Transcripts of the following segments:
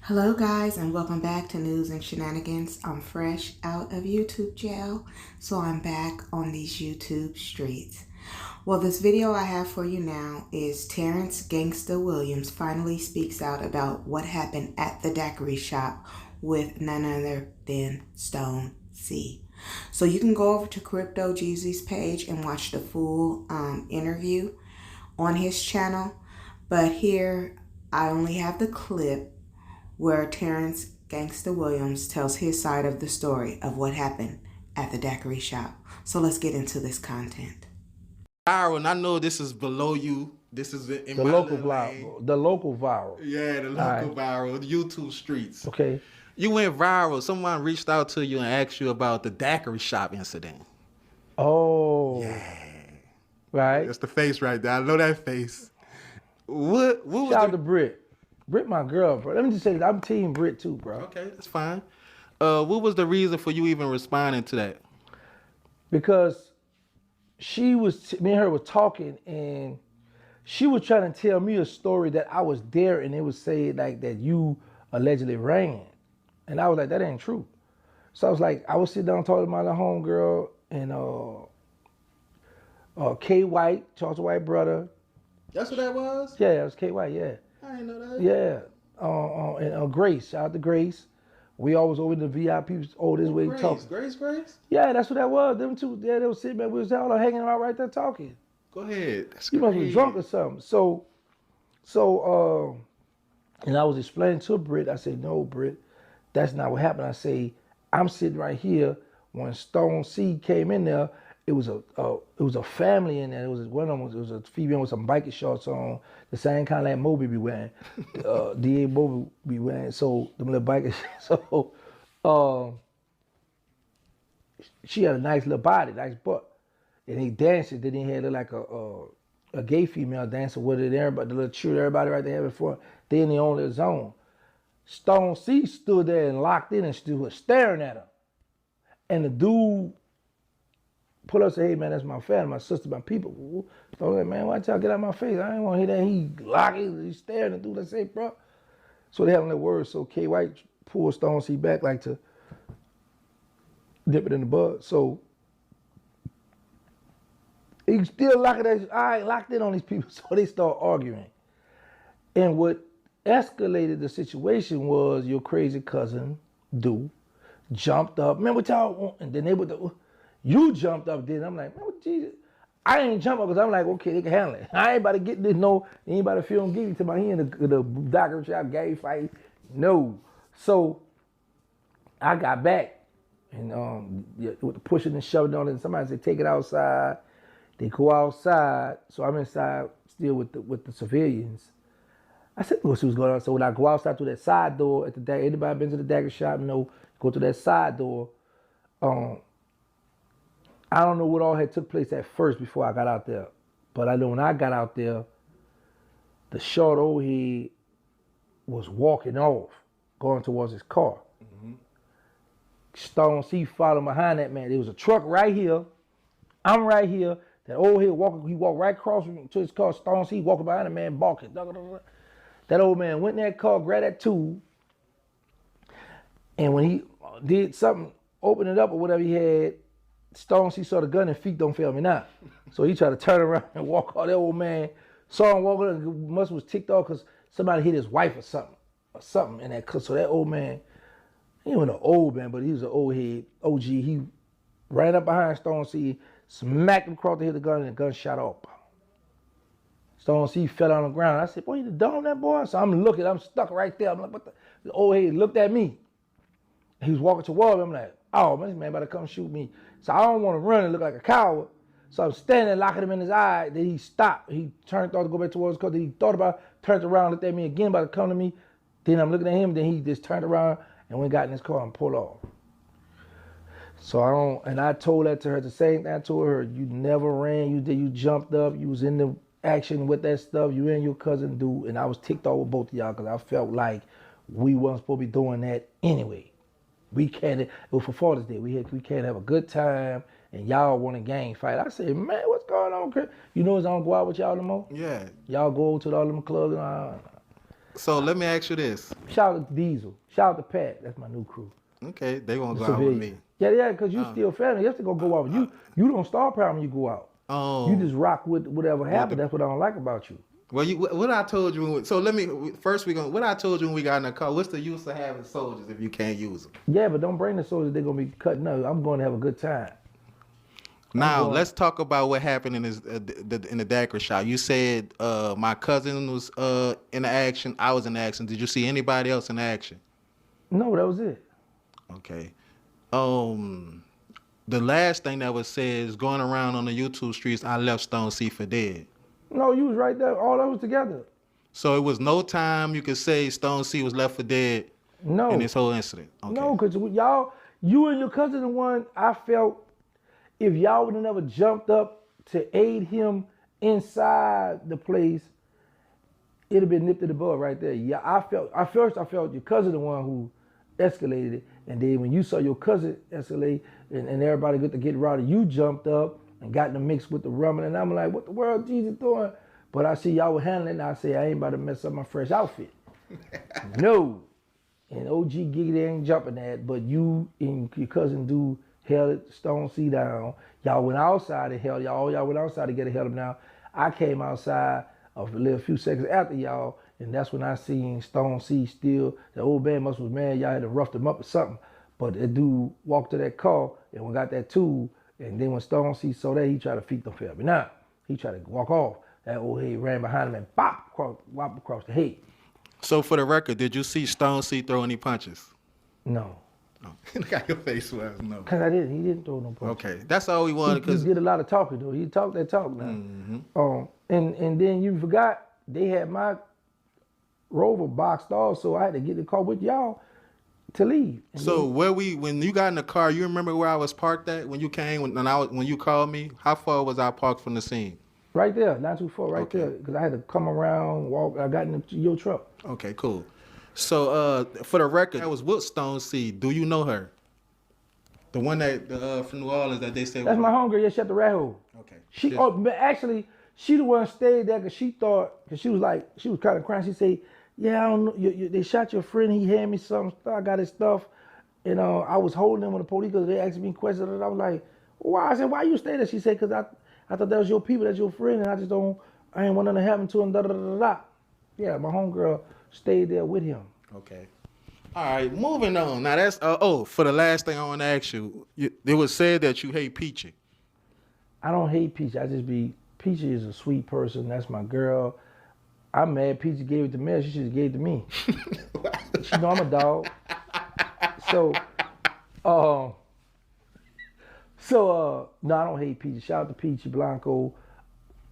Hello, guys, and welcome back to News and Shenanigans. I'm fresh out of YouTube jail, so I'm back on these YouTube streets. Well, this video I have for you now is Terence Gangsta Williams finally speaks out about what happened at the Dacari Shop with none other than Stone C. So you can go over to Crypto Jeezy's page and watch the full interview on his channel. But here I only have the clip where Terence Gangsta Williams tells his side of the story of what happened at the Dacari Shop. So let's get into this content. Viral, and I know this is below you. This is in The my local little lane. viral. The local viral. Yeah, the local viral, the YouTube streets. Okay. You went viral. Someone reached out to you and asked you about the Dacari Shop incident. Oh. Yeah. Right. That's the face right there. I know that face. What was Shout out to Britt. Britt, my girl, bro. Let me just say that I'm team Britt too, bro. Okay, that's fine. What was the reason for you even responding to that? Because me and her was talking, and she was trying to tell me a story that I was there, and it was saying like that you allegedly ran, and I was like, that ain't true. So I was like, I was sitting down talking to my little homegirl and K White, Charles White brother. That's what that was? Yeah, it was K White. Yeah. I didn't know that. Yeah, and Grace, shout out to Grace. We always over the VIPs over this way talking. Grace? Yeah, that's what that was. Them two, yeah, they was sitting back. We was all hanging out right there talking. Go ahead. That's You must be drunk or something. And I was explaining to Britt. I said, no, Britt, that's not what happened. I say, I'm sitting right here. When Stone C came in there, it was a family in there. It was one of them. It was a female with some biker shorts on, the same kind of like Moby be wearing, DA Moby be wearing. So them little biker. So, she had a nice little body, nice butt, and he danced. Then he had like a gay female dancing with it. Everybody, the little cheer, everybody right there having fun. They in their own little zone. Stone C stood there and locked in and stood staring at her, and the dude pull up and say, hey man, that's my family, my sister, my people. So I was like, man, why y'all get out of my face? I ain't want to hear that. He locking, he staring at the dude. I say, bro. So they having that word. So K White pulled Stone C back like to dip it in the bud. So he still locking that. I ain't locked in on these people. So they start arguing. And what escalated the situation was your crazy cousin, Du, jumped up. Remember what y'all want? And then they would. You jumped up then. I'm like, man, what Jesus? I ain't jump up because I'm like, okay, they can handle it. I ain't about to get this, no, anybody feeling guilty to my hand, the Dacari Shop gay fight. No. So I got back and with the pushing and shoving on it, and somebody said, take it outside. They go outside. So I'm inside still with the civilians. I said, what's what's going on? So when I go outside through that side door at the anybody been to the Dacari Shop, go to that side door. I don't know what all had took place at first before I got out there. But I know when I got out there, the short old head was walking off, going towards his car. Mm-hmm. Stone C followed behind that man. There was a truck right here. I'm right here. That old head walking, he walked right across to his car. Stone C walking behind the man, balking. That old man went in that car, grabbed that tool, and when he did something, opened it up or whatever he had, Stone C saw the gun and feet don't fail me now. So he tried to turn around and walk off. That old man saw him walking and must was ticked off because somebody hit his wife or something in that. So that old man, he wasn't an old man, but he was an old head, OG. He ran up behind Stone C, smacked him across the head of the gun, and the gun shot off. Stone C fell on the ground. I said, boy, you done that boy? So I'm looking, I'm stuck right there. I'm like, what the old head looked at me. He was walking towards me. I'm like, oh, man, this man about to come shoot me. So I don't want to run and look like a coward. So I'm standing there locking him in his eye. Then he stopped. He turned, thought to go back towards his car. Then he thought about it, turned around, looked at me again, about to come to me. Then I'm looking at him. Then he just turned around and went got in his car and pulled off. So I told that to her, the same thing I told her, you never ran, you jumped up, you was in the action with that stuff, you and your cousin do, and I was ticked off with both of y'all because I felt like we wasn't supposed to be doing that anyway. We can't, it was for Father's Day, we can't have a good time, and y'all want a gang fight. I said, man, what's going on, Chris? You know I don't go out with y'all no more? Yeah. Y'all go to all them clubs and So let me ask you this. Shout out to Diesel. Shout out to Pat. That's my new crew. Okay, they gonna The go out with civilian. me. Yeah, because you still family. You have to go out. You don't star power when you go out. Oh. You just rock with whatever happened. That's what I don't like about you. Well, what I told you. So let me first what I told you when we got in the car. What's the use of having soldiers if you can't use them? Yeah, but don't bring the soldiers. They're gonna be cutting up. I'm going to have a good time. Now let's talk about what happened in this in the Dacari Shop. You said my cousin was in the action. I was in the action. Did you see anybody else in the action? No, that was it. Okay. The last thing that was said is going around on the YouTube streets. I left Stone C for dead. No, you was right there. All that was together. So it was no time you could say Stone C was left for dead. No. In this whole incident. Okay. No, because you and your cousin, the one I felt, if y'all would have never jumped up to aid him inside the place, it'd have been nipped in the bud right there. Yeah, I felt your cousin the one who escalated it, and then when you saw your cousin escalate and everybody got to get rowdy, you jumped up and got in the mix with the rumbling, and I'm like, what the world Jesus doing? But I see y'all were handling it, and I say, I ain't about to mess up my fresh outfit. No. And OG Giggity ain't jumping that, but you and your cousin do held Stone C down. Y'all went outside and held y'all went outside to get a held him down. I came outside a few seconds after y'all, and that's when I seen Stone C still. The old man was mad. Y'all had to rough him up or something. But that dude walked to that car and we got that tool. And then when Stone C saw that, he tried to feet them for me. Now he tried to walk off. That old head ran behind him and whop across the head. So for the record, did you see Stone C throw any punches? No. No. Look how your face was. No. Cause I didn't. He didn't throw no punches. Okay, that's all we wanted. He did a lot of talking though. He talked that talk now. Mm-hmm. And then you forgot they had my Rover boxed off, so I had to get the car with y'all to leave. And so when you got in the car, you remember where I was parked at when you came when you called me? How far was I parked from the scene? Right there, not too far, right there, because I had to come around, walk. I got in your truck. Okay, cool. So for the record, that was with Stone C. Do you know her? The one that from New Orleans that they said. That's my homegirl. Yeah, she at the rat hole. Okay. But actually, she the one stayed there because she thought, because she was kind of crying. She said, yeah, I don't know. They shot your friend. He handed me some stuff. I got his stuff. And I was holding him with the police because they asked me questions. And I was like, why? I said, why you stay there? She said, because I thought that was your people, that's your friend. And I ain't want nothing to happen to him, da da da da. Yeah, my homegirl stayed there with him. Okay. All right, moving on. Now that's, for the last thing I want to ask you, it was said that you hate Peachy. I don't hate Peachy. Peachy is a sweet person. That's my girl. I'm mad Peachy gave it to me. She should have gave it to me. She know I'm a dog. So, no, I don't hate Peachy. Shout out to Peachy Blanco.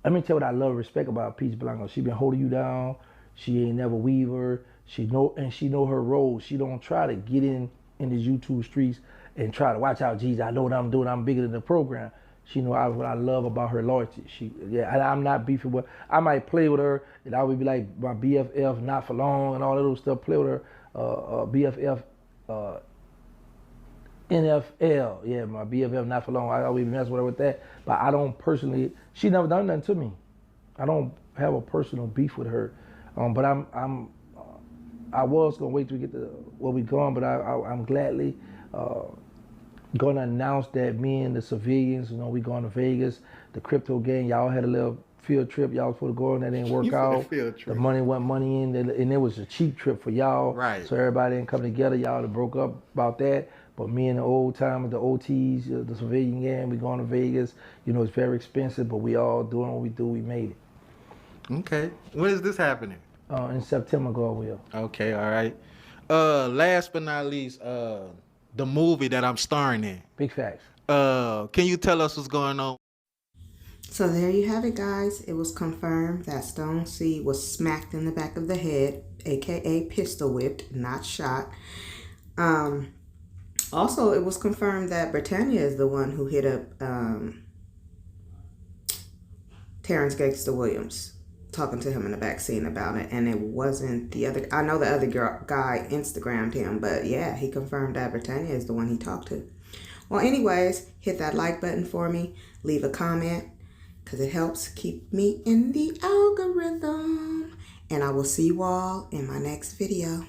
Let me tell you what I love and respect about Peachy Blanco. She been holding you down. She ain't never weave her. She know her role. She don't try to get in these YouTube streets and try to watch out. Geez, I know what I'm doing. I'm bigger than the program. She know what I love about her loyalty. I'm not beefing with her. I might play with her, and I would be like my BFF, not for long, and all that little stuff. Play with her, BFF, NFL. Yeah, my BFF, not for long. I always mess with her with that. But I don't personally. She never done nothing to me. I don't have a personal beef with her. But I was gonna wait till we get to where we going, but I'm gladly gonna announce that me and the civilians, we going to Vegas. The crypto gang, y'all had a little field trip. Y'all was supposed to go and that didn't work out. The money went money in, and it was a cheap trip for y'all. Right. So everybody didn't come together. Y'all had broke up about that. But me and the old timers, the OTs, the civilian gang, we going to Vegas. It's very expensive, but we all doing what we do. We made it. Okay. When is this happening? In September, God will. Okay, all right. Last but not least, the movie that I'm starring in. Big facts. Can you tell us what's going on? So there you have it, guys. It was confirmed that Stone C was smacked in the back of the head, aka pistol whipped, not shot. Also, it was confirmed that Britannia is the one who hit up Terence Gangsta Williams, talking to him in the back scene about it, and it wasn't the other. I know the other guy Instagrammed him, but yeah, he confirmed that Britannia is the one he talked to. Well, anyways, hit that like button for me, leave a comment, because it helps keep me in the algorithm. And I will see you all in my next video.